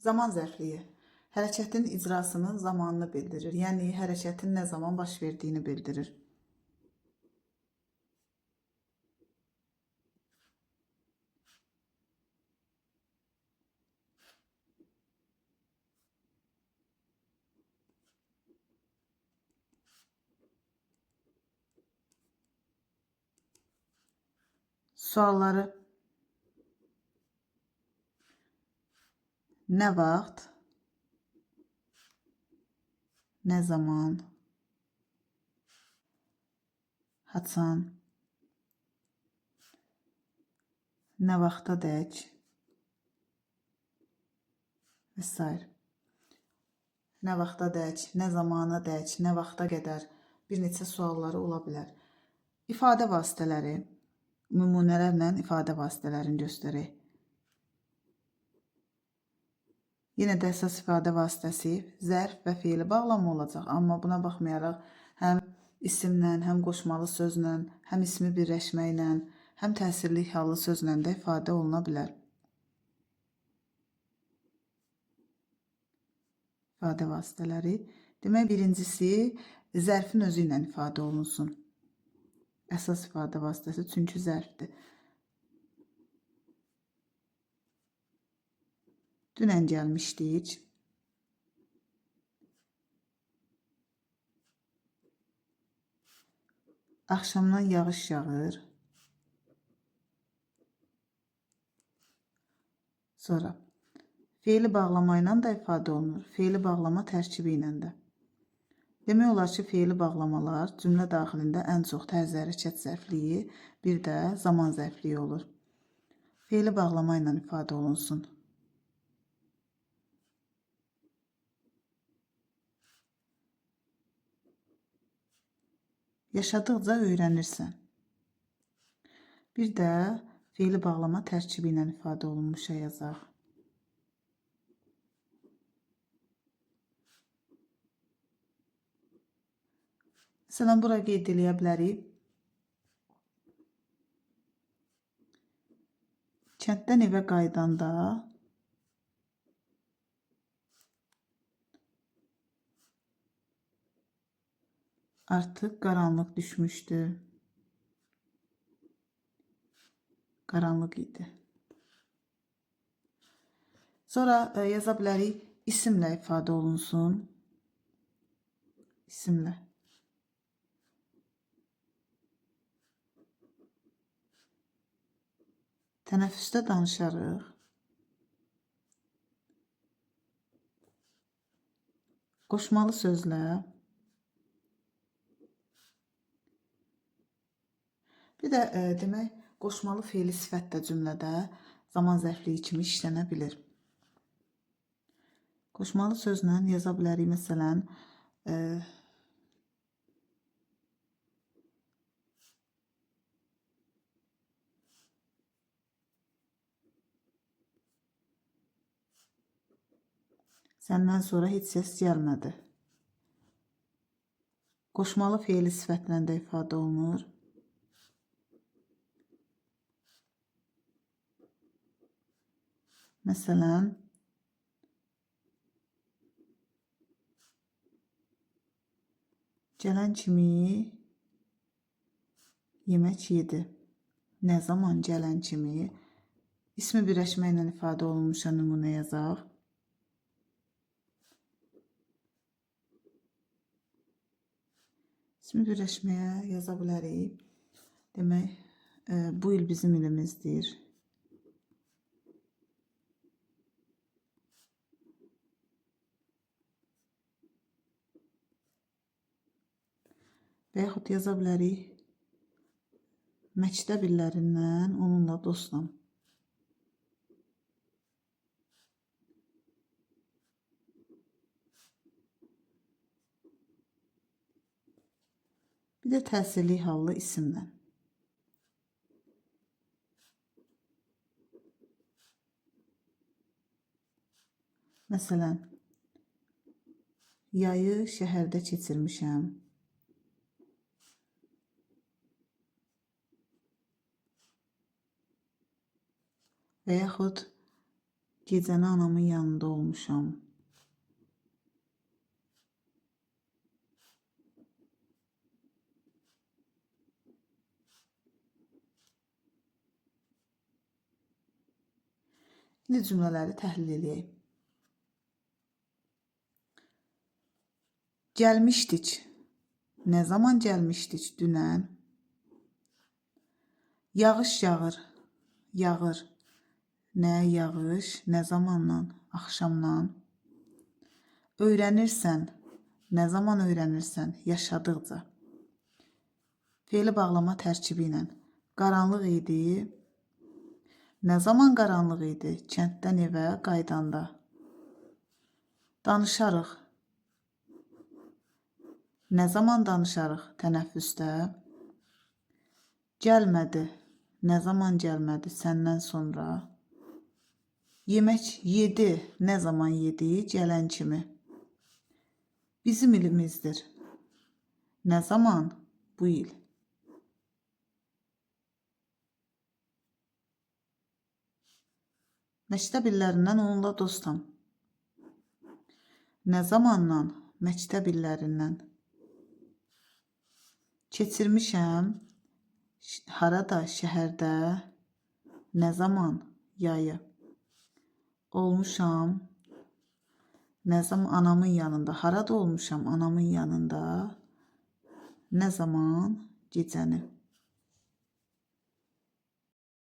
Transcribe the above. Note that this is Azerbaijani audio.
Zaman zərfliyi hərəkətin icrasının zamanını bildirir. Yəni hərəkətin nə zaman baş verdiyini bildirir. Sualları nə vaxt, nə zaman, haçan, nə vaxtadək və s. Nə vaxtadək, nə zamanadək, nə vaxta qədər bir neçə sualları ola bilər. İfadə vasitələri, nümunələrlə ifadə vasitələrini göstərək. Yenə də əsas ifadə vasitəsi zərf və feili bağlama olacaq. Amma buna baxmayaraq həm isimlə, həm qoşmalı sözlə, həm ismi birləşməklə, həm təsirli hallı sözlə də ifadə oluna bilər. İfadə vasitələri. Demək, birincisi zərfin özü ilə ifadə olunsun. Əsas ifadə vasitəsi çünki zərfdir. Dünən gəlmişdik. Axşamdan yağış yağır. Sonra feili bağlama ilə də ifadə olunur. Feili bağlama tərkibi ilə də. Demək olar ki, feili bağlamalar cümlə daxilində ən çox tərz hərəkət zərfliyi, bir də zaman zərfliyi olur. Feili bağlama ilə ifadə olunsun. Yaşadıqca öyrənirsən. Bir də feili bağlama tərkibi ilə ifadə olunmuşa yazaq. Məsələn, bura qeyd eləyə bilərik. Kənddən evə qaydanda artıq qaranlıq düşmüşdü. Qaranlıq idi. Sonra yaza bilərik, isimlə ifadə olunsun. İsimlə. Tənəffüsdə danışarıq. Qoşmalı sözlə. Bir də demək, qoşmalı feili sifət də cümlədə zaman zərfliyi kimi işlənə bilir. Qoşmalı sözlə yaza bilərik, məsələn, səndən sonra heç səs gəlmədi. Qoşmalı feili sifətlə də ifadə olunur. Məsələn, gələn kimi yemək yedi. Nə zaman gələn kimi ismi birləşməklə ifadə olunmuşa nümunə yazaq. İsmi birləşməyə yaza bilərik. Demək, bu il bizim ilimizdir. Və yaxud yaza bilərik, məktəb illərindən onunla dostam. Bir də təsirli hallı isimlə. Məsələn, yayı şəhərdə keçirmişəm. Və yaxud Gecəni anamın yanında olmuşam. İndi cümlələri təhlil edək. Gəlmişdik. Nə zaman gəlmişdik? Dünən. Yağış yağır. Yağır. Nə yağış? Nə zamandan? Axşamdan. Öyrənirsən. Nə zaman öyrənirsən? Yaşadıqca. Fe'li bağlama tərkibi ilə. Qaranlıq idi. Nə zaman qaranlıq idi? Kənddən evə qaydanda. Danışarıq. Nə zaman danışarıq? Tənəffüsdə. Gəlmədi. Nə zaman gəlmədi? Səndən sonra. Yemək yedi. Nə zaman yedi? Gələn kimi. Bizim ilimizdir. Nə zaman? Bu il. Məktəb illərindən onunla dostam. Nə zamandan? Məktəb illərindən. Keçirmişəm. Harada? Şəhərdə. Nə zaman? Yayı. Olmuşam. Nə zaman? Anamın yanında. Harada olmuşam? Anamın yanında. Nə zaman? Gecəni.